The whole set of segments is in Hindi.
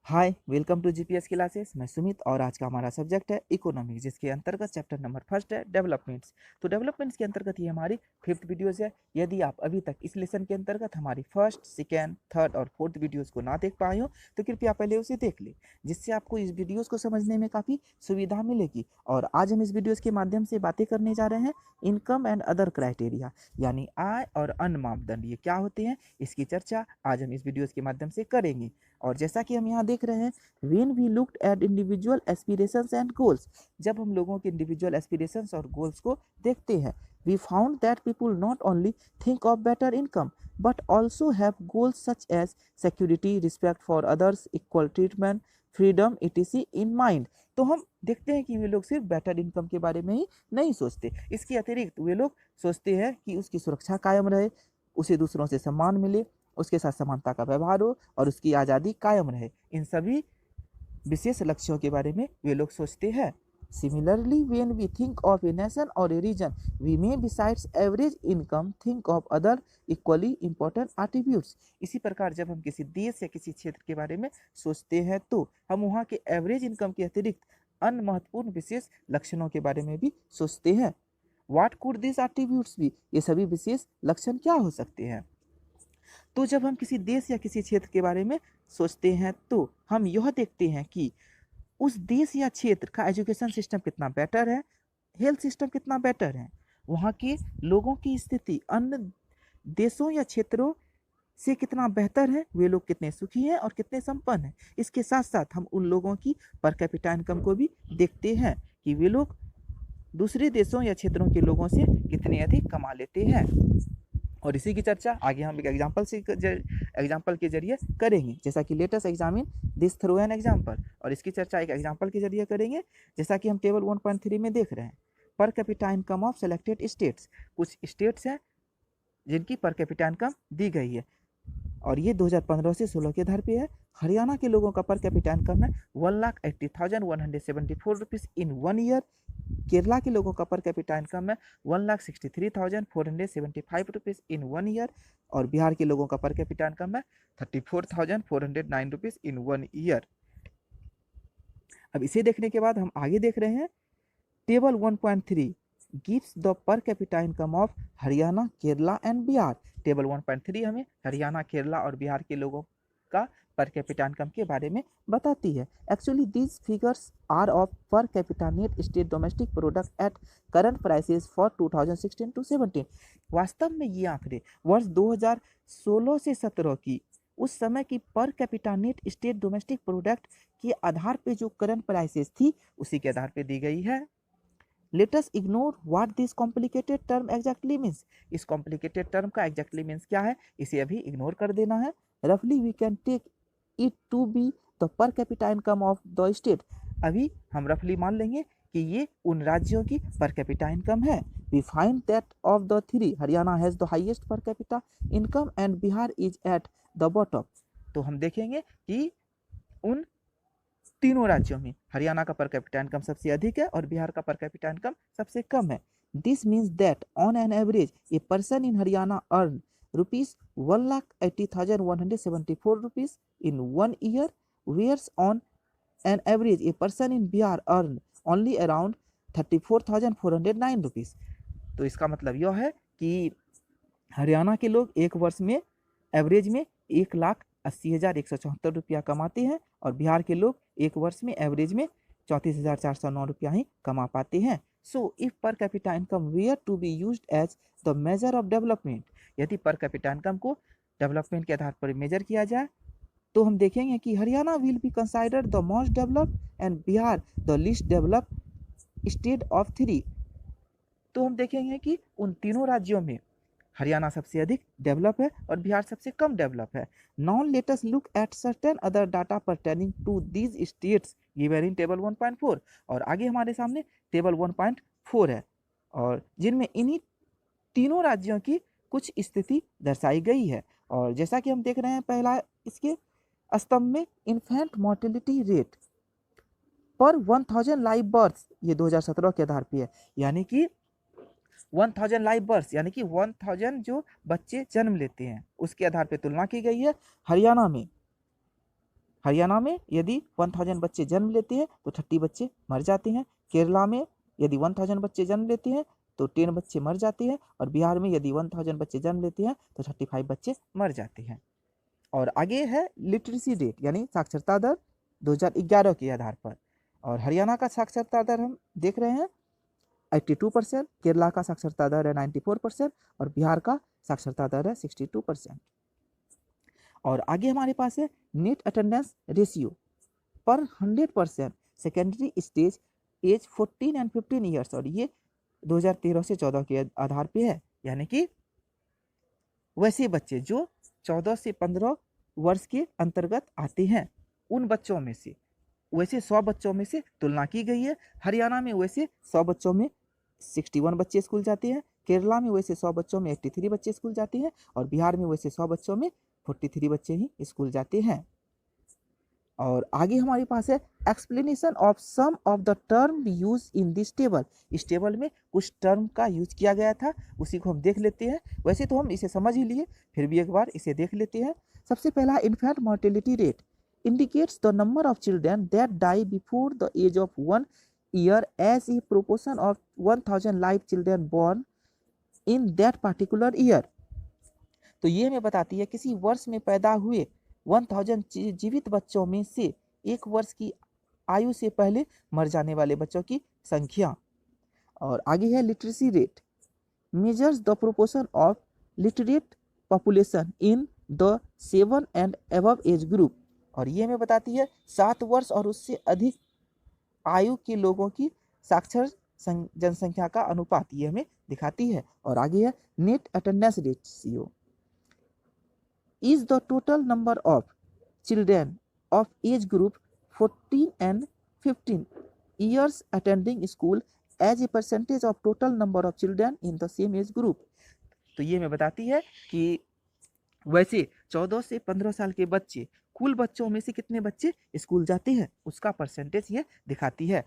Hi welcome to GPS classes. मैं सुमित और आज का हमारा सब्जेक्ट है इकोनॉमिक्स, जिसके अंतर्गत चैप्टर नंबर फर्स्ट है डेवलपमेंट्स। तो डेवलपमेंट्स के अंतर्गत ये हमारी फिफ्थ वीडियोस है। यदि आप अभी तक इस लेसन के अंतर्गत हमारी फर्स्ट, सेकेंड, थर्ड और फोर्थ वीडियोस को ना देख पाए हो तो कृपया पहले उसे देख ले, जिससे आपको इस वीडियोस को समझने में काफ़ी सुविधा मिलेगी। और आज हम इस वीडियोस के माध्यम से बातें करने जा रहे हैं इनकम एंड अदर क्राइटेरिया, यानी आय और अन्य मापदंड ये क्या होते हैं, इसकी चर्चा आज हम इस वीडियोस के माध्यम से करेंगे। और जैसा कि हम यहाँ देख रहे हैं, when we looked at individual aspirations and goals, जब हम लोगों के इंडिविजुअल एस्पिरेशंस और गोल्स को देखते हैं, we found that people not only think of better income but also have goals such as security, respect for others, equal treatment, freedom etc in mind। तो हम देखते हैं कि वे लोग सिर्फ बेटर इनकम के बारे में ही नहीं सोचते, इसके अतिरिक्त वे लोग सोचते हैं कि उसकी सुरक्षा कायम रहे, उसे दूसरों से सम्मान मिले, उसके साथ समानता का व्यवहार हो और उसकी आज़ादी कायम रहे। इन सभी विशेष लक्ष्यों के बारे में वे लोग सोचते हैं। Similarly when we think of a nation और a region we may besides average income think of other equally important attributes. इसी प्रकार जब हम किसी देश या किसी क्षेत्र के बारे में सोचते हैं तो हम वहाँ के एवरेज इनकम के अतिरिक्त अन्य महत्वपूर्ण विशेष लक्षणों के बारे में भी सोचते हैं। व्हाट कुड दिस एट्रीब्यूट्स भी, ये सभी विशेष लक्षण क्या हो सकते हैं। तो जब हम किसी देश या किसी क्षेत्र के बारे में सोचते हैं तो हम यह देखते हैं कि उस देश या क्षेत्र का एजुकेशन सिस्टम कितना बेटर है, हेल्थ सिस्टम कितना बेटर है, वहाँ के लोगों की स्थिति अन्य देशों या क्षेत्रों से कितना बेहतर है, वे लोग कितने सुखी हैं और कितने संपन्न हैं। इसके साथ साथ हम उन लोगों की पर कैपिटा इनकम को भी देखते हैं कि वे लोग दूसरे देशों या क्षेत्रों के लोगों से कितने अधिक कमा लेते हैं। और इसी की चर्चा आगे हम एक एग्जाम्पल के जरिए करेंगे, जैसा कि latest examine this through an example. और इसकी चर्चा एक एग्जाम्पल के जरिए करेंगे, जैसा कि हम टेबल 1.3 में देख रहे हैं। पर capita income of selected states, कुछ स्टेट्स हैं जिनकी पर कैपिटा इनकम दी गई है और ये 2015 से 16 के आधार पे है। हरियाणा के लोगों का पर कैपिटा इनकम है 1,80,174 रुपीज़ इन 1 ईयर। केरला के लोगों का पर कैपिटा इनकम है 1,63,475 रुपीज़ इन 1 ईयर। और बिहार के लोगों का पर कैपिटा इनकम है 34,409 रुपीज़ इन 1 ईयर। अब इसे देखने के बाद हम आगे देख रहे हैं table 1.3 gives the per capita income of Haryana, Kerala and Bihar. Table 1.3 हमें हरियाणा, केरला और बिहार के लोगों का पर कैपिटा इनकम के बारे में बताती है। Actually these figures are of per capita net state domestic product at current prices for 2016 to 17। वास्तव में ये आंकड़े वर्ष 2016 से 17 की उस समय की पर capita net state domestic product के आधार पे जो करंट प्राइसेस थी उसी के आधार पे दी गई है। Let us ignore what this complicated term exactly means। इस complicated term का exactly means क्या है, इसे अभी इग्नोर कर देना है। Roughly we can take it to be the per capita income of the state। अभी हम रफली मान लेंगे कि ये उन राज्यों की पर कैपिटा इनकम है। We find that of the three, Haryana has the highest per capita income and Bihar is at the bottom। तो हम देखेंगे कि उन तीनों राज्यों में हरियाणा का पर कैपिटा इनकम सबसे अधिक है और बिहार का पर कैपिटा इनकम सबसे कम है। This means that on an average a person in Haryana earn ₹1,80,174 rupees in 1 year, whereas on an average a person in Bihar earn only around 34,409 rupees. तो इसका मतलब यह है कि हरियाणा के लोग एक वर्ष में एवरेज में 1,80,174 रुपया कमाते हैं और बिहार के लोग एक वर्ष में एवरेज में 34,409 रुपया ही कमा पाते हैं। So if per capita income were to be used as the measure of development, यदि पर कैपिटा इनकम को डेवलपमेंट के आधार पर मेजर किया जाए तो हम देखेंगे कि Haryana will be considered the most developed and Bihar the least developed state of 3। तो हम देखेंगे कि उन तीनों राज्यों में हरियाणा सबसे अधिक डेवलप है और बिहार सबसे कम डेवलप है। Now let us look at certain other data pertaining to these states given in table 1.4। और आगे हमारे सामने टेबल 1.4 है और जिनमें इन्हीं तीनों राज्यों की कुछ स्थिति दर्शाई गई है। और जैसा कि हम देख रहे हैं पहला इसके स्तंभ में इन्फेंट मोर्टेलिटी रेट पर 1000 लाइव बर्थ, ये 2017 के आधार पे है, यानी कि 1000 लाइव बर्थ यानी कि 1000 जो बच्चे जन्म लेते हैं उसके आधार पे तुलना की गई है। हरियाणा में हरियाणा में यदि 1000 बच्चे जन्म लेते हैं तो 30 बच्चे मर जाते हैं। केरला में यदि 1000 बच्चे जन्म लेते हैं तो 10 बच्चे मर जाते हैं। और बिहार में यदि 1000 बच्चे जन्म लेते हैं तो 35 बच्चे मर जाते हैं। और आगे है लिटरेसी रेट यानी साक्षरता दर 2011 के आधार पर। और हरियाणा का साक्षरता दर हम देख रहे हैं 82%, केरला का साक्षरता दर है 94% और बिहार का साक्षरता दर है 62%। और आगे हमारे पास है नेट अटेंडेंस रेशियो पर 100% secondary stage age 14 and 15 years. और ये 2013 से 14 के आधार पे है, यानी कि वैसे बच्चे जो 14 से 15 वर्ष के अंतर्गत आते हैं उन बच्चों में से वैसे 100 बच्चों में से तुलना की गई है। हरियाणा में वैसे 100 बच्चों में 61 बच्चे स्कूल जाते हैं, केरला में वैसे 100 बच्चों में 83 बच्चे स्कूल जाते हैं और बिहार में वैसे 100 बच्चों में 43 बच्चे ही स्कूल जाते हैं। और आगे हमारे पास है explanation of some of the term use in this table. इस टेबल में कुछ टर्म का यूज किया गया था, उसी को हम देख लेते हैं। वैसे तो हम इसे समझ ही लिए, फिर भी एक बार इसे देख लेते हैं। सबसे पहला infant mortality rate indicates the number of children that die before the age of 1 year as a proportion of 1000 live children born in that particular year। तो ये हमें बताती है किसी वर्ष में पैदा हुए 1000 जीवित बच्चों में से एक वर्ष की आयु से पहले मर जाने वाले बच्चों की संख्या। और आगे है literacy rate measures the proportion of literate population in the 7 and above age group. और ये हमें बताती है 7 वर्ष और उससे अधिक आयु के लोगों की साक्षर जनसंख्या का अनुपात, ये हमें दिखाती है। और आगे है net attendance ratio is the total number of children of age group 14 and 15 years attending school as a percentage of total number of children in the same age group। तो ये हमें बताती है कि वैसे 14 से 15 साल के बच्चे कुल बच्चों में से कितने बच्चे स्कूल जाते हैं उसका परसेंटेज ये दिखाती है।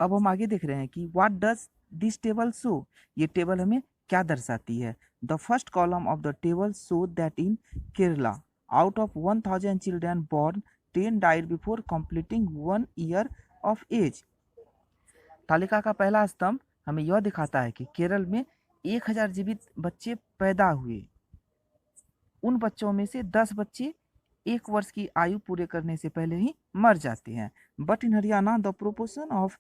अब हम आगे देख रहे हैं कि what does this table show. ये टेबल हमें क्या दर्शाती है। The first column of the table show that in Kerala out of 1000 children born 10 died before completing 1 year of age. तालिका का पहला स्तंभ हमें यह दिखाता है कि केरल में 1000 जीवित बच्चे पैदा हुए, उन बच्चों में से 10 बच्चे 1 वर्ष की आयु पूरे करने से पहले ही मर जाते हैं। But in Haryana the proportion of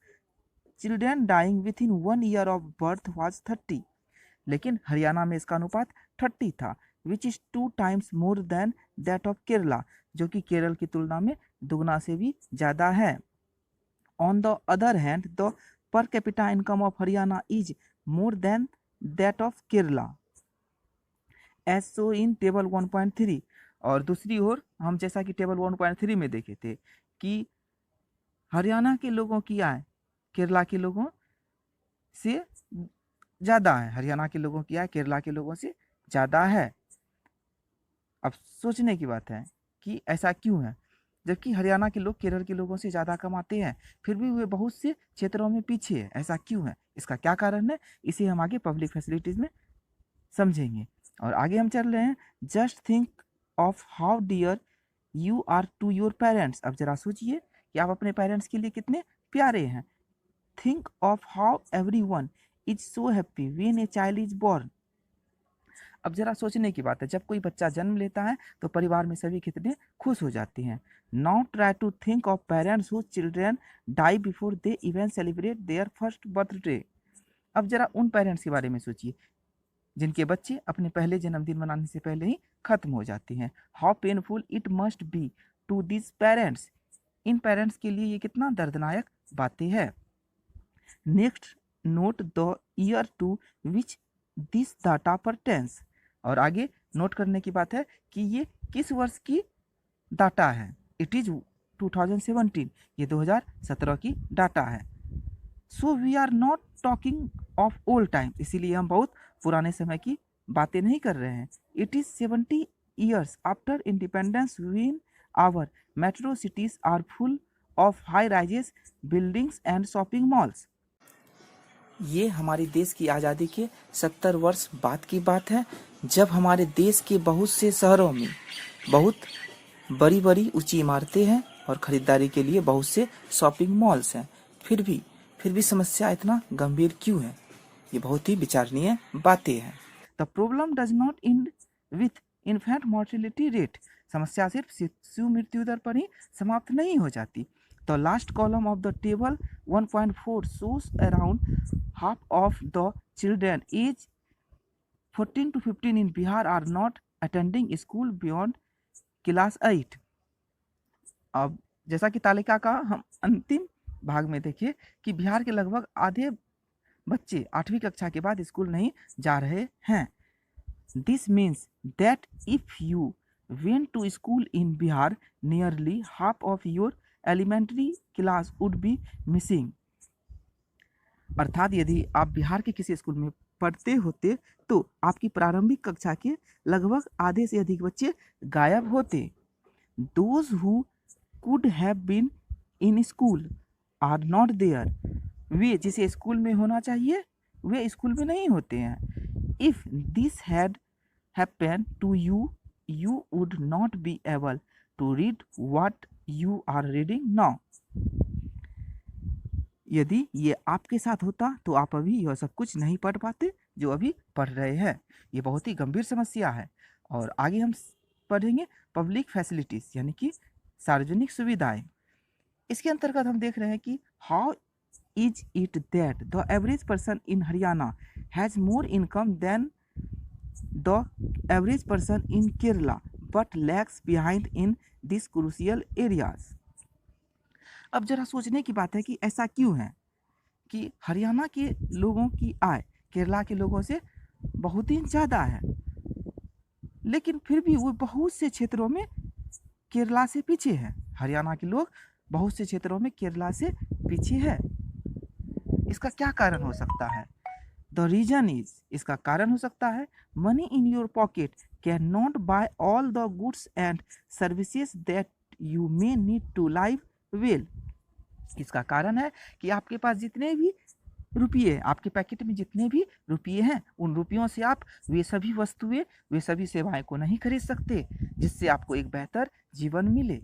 children dying within 1 year of birth was 30। लेकिन हरियाणा में इसका अनुपात 30 था, which is 2 times more than that of Kerala, जो कि केरल की तुलना में दुगना से भी ज़्यादा है। On the other hand the per capita income of Haryana is more than that of Kerala as shown in table 1.3। और दूसरी ओर हम जैसा कि टेबल 1.3 में देखे थे कि हरियाणा के लोगों की आय केरला के लोगों से ज़्यादा है, हरियाणा के लोगों की आय केरला के लोगों से ज़्यादा है। अब सोचने की बात है कि ऐसा क्यों है, जबकि हरियाणा के लोग केरल के लोगों से ज़्यादा कमाते हैं, फिर भी वे बहुत से क्षेत्रों में पीछे है। ऐसा क्यों है, इसका क्या कारण है, इसे हम आगे पब्लिक फैसिलिटीज़ में समझेंगे। और आगे हम चल रहे हैं just think of how dear you are to your parents. अब जरा सोचिए कि आप अपने पेरेंट्स के लिए कितने प्यारे हैं। Think of how everyone is so happy when a child is born. अब जरा सोचने की बात है, जब कोई बच्चा जन्म लेता है तो परिवार में सभी कितने खुश हो जाते हैं। Now try to think of parents whose children die before they even celebrate their first birthday. अब जरा उन पेरेंट्स के बारे में सोचिए जिनके बच्चे अपने पहले जन्मदिन मनाने से पहले ही खत्म हो जाते हैं। How painful it must be to this parents. इन पेरेंट्स के लिए ये कितना दर्दनायक बातें हैं। Next note the year to which this data pertains. और आगे नोट करने की बात है कि ये किस वर्ष की डाटा है। इट इज 2017, ये 2017 की डाटा है। So we are not talking of old time, इसीलिए हम बहुत पुराने समय की बातें नहीं कर रहे हैं। It is 70 years after independence when our metro cities are full of high rises buildings and shopping malls. ये हमारे देश की आज़ादी के 70 वर्ष बाद की बात है, जब हमारे देश के बहुत से शहरों में बहुत बड़ी बड़ी ऊंची इमारतें हैं और खरीदारी के लिए बहुत से शॉपिंग मॉल्स हैं। फिर भी समस्या इतना गंभीर क्यों है? ये बहुत ही विचारणीय बातें हैं। The problem does not and with infant mortality rate. समस्या सिर्फ शिशु मृत्यु दर पर ही समाप्त नहीं हो जाती। The last column of the table 1.4 shows around half of the children age 14 to 15 in Bihar are not attending school beyond class 8। अब जैसा कि तालिका का हम अंतिम भाग में देखिए कि बिहार के लगभग आधे बच्चे 8वीं कक्षा के बाद स्कूल नहीं जा रहे हैं। This means that if you went to school in Bihar, nearly half of your elementary class would be missing। अर्थात यदि आप बिहार के किसी स्कूल में पढ़ते होते तो आपकी प्रारंभिक कक्षा के लगभग आधे से अधिक बच्चे गायब होते। Those who could have been in school are not there। वे जिसे स्कूल में होना चाहिए वे स्कूल में नहीं होते हैं। If this had happened to you, you would not be able to read what you are reading now। यदि ये आपके साथ होता तो आप अभी यह सब कुछ नहीं पढ़ पाते जो अभी पढ़ रहे हैं। ये बहुत ही गंभीर समस्या है। और आगे हम पढ़ेंगे पब्लिक फैसिलिटीज यानी कि सार्वजनिक सुविधाएं। इसके अंतर्गत हम देख रहे हैं कि how is it that the average person in Haryana has more income than the average person in Kerala but lags behind in this crucial areas. अब जरा सोचने की बात है कि ऐसा क्यों है कि हरियाणा के लोगों की आय केरला के लोगों से बहुत ही ज़्यादा है, लेकिन फिर भी वो बहुत से क्षेत्रों में केरला से पीछे है। हरियाणा के लोग बहुत से क्षेत्रों में केरला से पीछे है। इसका क्या कारण हो सकता है? द रीजन इज, इसका कारण हो सकता है money in your pocket can not buy all the goods and services that you may need to live well. इसका कारण है कि आपके पास जितने भी रुपये, आपके पैकेट में जितने भी रुपये हैं उन रुपयों से आप वे सभी वस्तुएं, वे सभी सेवाएं को नहीं खरीद सकते जिससे आपको एक बेहतर जीवन मिले।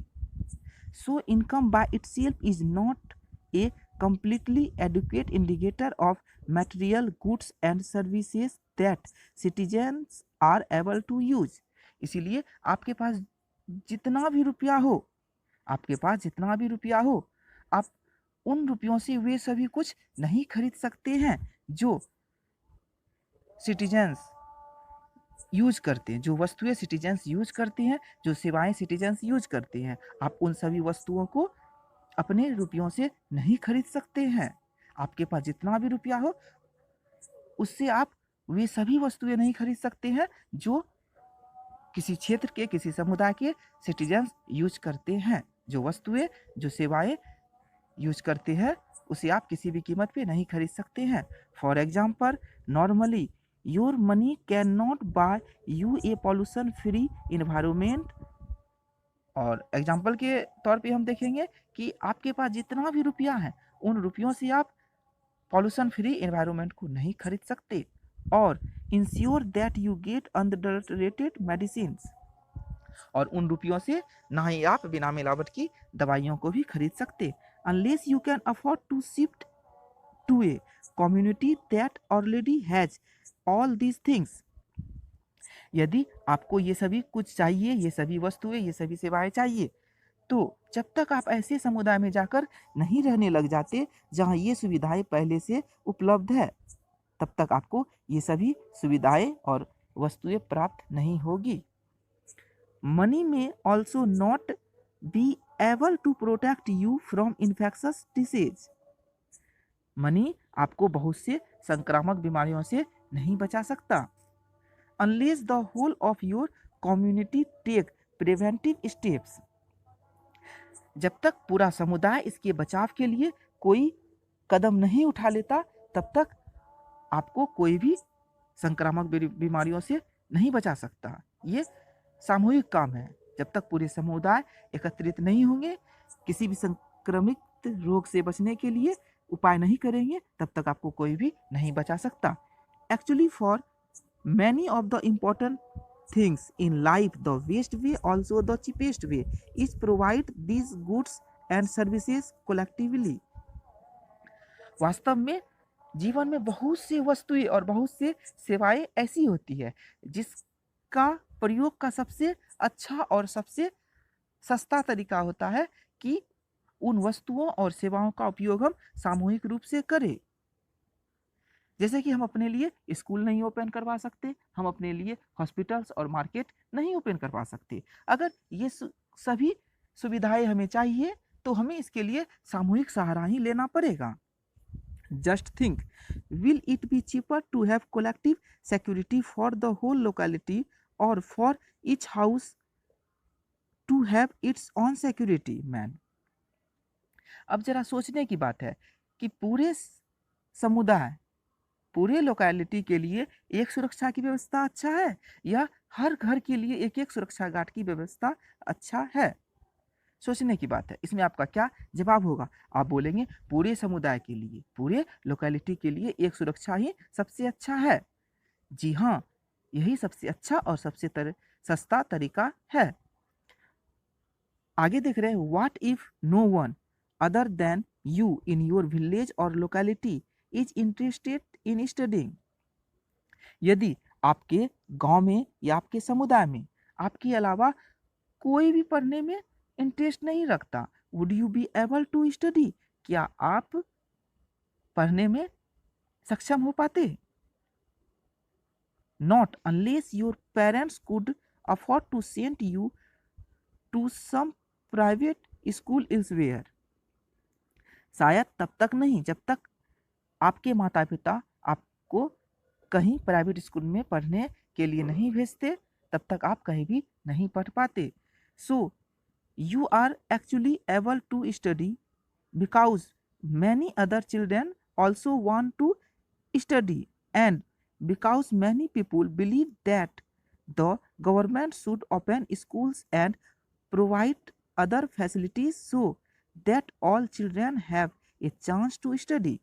So income by itself is not a completely adequate indicator of material goods and services that citizens are able to use। इसीलिए आपके पास जितना भी रुपया हो, आपके पास जितना भी रुपया हो, आप उन रुपयों से वे सभी कुछ नहीं खरीद सकते हैं जो सिटीजन्स यूज करते हैं, जो वस्तुएं सिटीजन्स यूज करते हैं, जो सेवाएं सिटीजन्स यूज करते हैं। आप उन सभी वस्तुओं को अपने रुपयों से नहीं खरीद सकते हैं। आपके पास जितना भी रुपया हो उससे आप वे सभी वस्तुएं नहीं खरीद सकते हैं जो किसी क्षेत्र के, किसी समुदाय के सिटीजन्स यूज करते हैं। जो वस्तुएं, जो सेवाएं यूज करते हैं उसे आप किसी भी कीमत पे नहीं खरीद सकते हैं। For example, normally your money can not buy you a pollution free environment. और एग्जाम्पल के तौर पे हम देखेंगे कि आपके पास जितना भी रुपया है उन रुपयों से आप पॉल्यूशन फ्री एनवायरनमेंट को नहीं खरीद सकते। और ensure that you get unadulterated medicines, और उन रुपयों से ना ही आप बिना मिलावट की दवाइयों को भी खरीद सकते। Unless you can afford to shift to a community that already has all these things. यदि आपको ये सभी कुछ चाहिए, ये सभी वस्तुएं, ये सभी सेवाएं चाहिए, तो जब तक आप ऐसे समुदाय में जाकर नहीं रहने लग जाते जहां ये सुविधाएं पहले से उपलब्ध है, तब तक आपको ये सभी सुविधाएं और वस्तुएं प्राप्त नहीं होगी। मनी में also not be able to protect you from infectious disease. Money आपको बहुत से संक्रामक बीमारियों से नहीं बचा सकता। Unless the whole of your community take preventive steps। जब तक पूरा समुदाय इसके बचाव के लिए कोई कदम नहीं उठा लेता तब तक आपको कोई भी संक्रामक बीमारियों से नहीं बचा सकता। ये सामूहिक काम है। जब तक पूरे समुदाय एकत्रित नहीं होंगे, किसी भी संक्रमित रोग से बचने के लिए उपाय नहीं करेंगे, तब तक आपको कोई भी नहीं बचा सकता। Actually for many of the important things in life the best way, also the cheapest way is provide these goods and services collectively. वास्तव में जीवन में बहुत सी वस्तुएं और बहुत से सेवाएं ऐसी होती है जिसका प्रयोग का सबसे अच्छा और सबसे सस्ता तरीका होता है कि उन वस्तुओं और सेवाओं का उपयोग हम सामूहिक रूप से करें। जैसे कि हम अपने लिए स्कूल नहीं ओपन करवा सकते, हम अपने लिए हॉस्पिटल्स और मार्केट नहीं ओपन करवा सकते। अगर ये सभी सुविधाएं हमें चाहिए तो हमें इसके लिए सामूहिक सहारा ही लेना पड़ेगा। Just think, will it be cheaper to have collective security for the whole locality और for each house to have its own security man. अब जरा सोचने की बात है कि पूरे समुदाय, पूरे लोकेलिटी के लिए एक सुरक्षा की व्यवस्था अच्छा है या हर घर के लिए एक एक सुरक्षा गार्ड की व्यवस्था अच्छा है? सोचने की बात है। इसमें आपका क्या जवाब होगा? आप बोलेंगे पूरे समुदाय के लिए, पूरे लोकेलिटी के लिए एक सुरक्षा ही सबसे अच्छा है। जी हाँ, यही सबसे अच्छा और सबसे सस्ता तरीका है। आगे देख रहे हैं, what if no one other than you in your village और locality is interested in studying. यदि आपके गांव में या आपके समुदाय में आपके अलावा कोई भी पढ़ने में इंटरेस्ट नहीं रखता, would you be able to study? क्या आप पढ़ने में सक्षम हो पाते? Not unless your parents could afford to send you to some private school elsewhere. शायद तब तक नहीं जब तक आपके माता पिता आपको कहीं प्राइवेट स्कूल में पढ़ने के लिए नहीं भेजते, तब तक आप कहीं भी नहीं पढ़ पाते। सो you are actually able to study because many other children also want to study and because many people believe that the government should open schools and provide other facilities so that all children have a chance to study।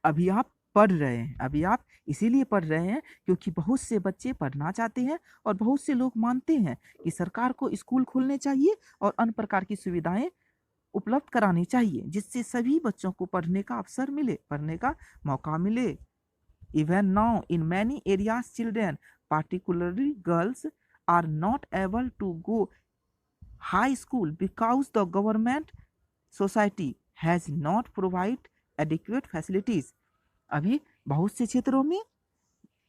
अभी आप पढ़ रहे हैं, अभी आप इसीलिए पढ़ रहे हैं क्योंकि बहुत से बच्चे पढ़ना चाहते हैं और बहुत से लोग मानते हैं कि सरकार को स्कूल खोलने चाहिए और अन्य प्रकार की सुविधाएं उपलब्ध करानी चाहिए जिससे सभी बच्चों को पढ़ने का अवसर मिले, पढ़ने का मौका मिले। Even now in many areas children particularly girls are not able to go high school because the government society has not provide adequate facilities। अभी बहुत से क्षेत्रों में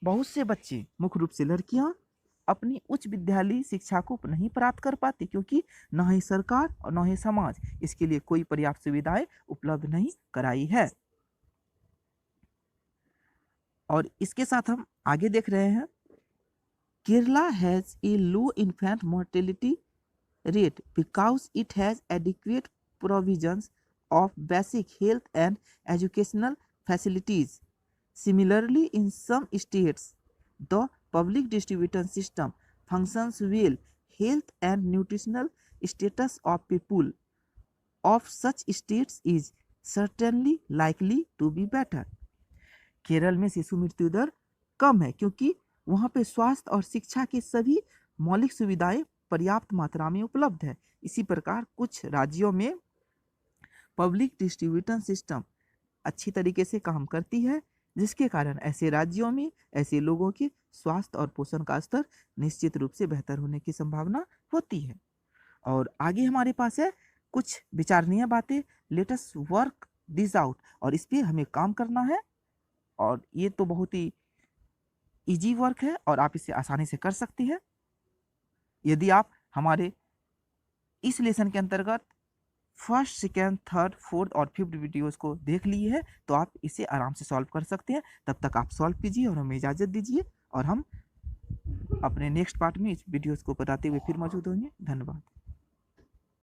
बहुत से बच्चे, मुख्य रूप से लड़कियां, अपनी उच्च विद्यालय शिक्षा को नहीं प्राप्त कर पाती क्योंकि न ही सरकार और न ही समाज इसके लिए कोई पर्याप्त सुविधाएं उपलब्ध नहीं कराई है। और इसके साथ हम आगे देख रहे हैं, Kerala has a low infant mortality rate because it has adequate provisions of basic health and educational facilities। Similarly, in some states, the public distribution system functions well. Health and nutritional status of people of such states is certainly likely to be better। Kerala में शिशु मृत्यु दर कम है क्योंकि वहाँ पे स्वास्थ्य और शिक्षा की सभी मौलिक सुविधाएं पर्याप्त मात्रा में उपलब्ध है। इसी प्रकार कुछ राज्यों में पब्लिक डिस्ट्रीब्यूशन सिस्टम अच्छी तरीके से काम करती है जिसके कारण ऐसे राज्यों में ऐसे लोगों के स्वास्थ्य और पोषण का स्तर निश्चित रूप से बेहतर होने की संभावना होती है। और आगे हमारे पास है कुछ विचारणीय बातें, let us work this out, और इस पे हमें काम करना है। और ये तो बहुत ही इजी वर्क है और आप इसे आसानी से कर सकती हैं। यदि आप हमारे इस लेसन के अंतर्गत फर्स्ट, सेकेंड, थर्ड, फोर्थ और फिफ्थ वीडियोस को देख लिए है तो आप इसे आराम से सॉल्व कर सकते हैं। तब तक आप सॉल्व कीजिए और हमें इजाज़त दीजिए और हम अपने नेक्स्ट पार्ट में इस वीडियोस को बताते हुए फिर मौजूद होंगे। धन्यवाद।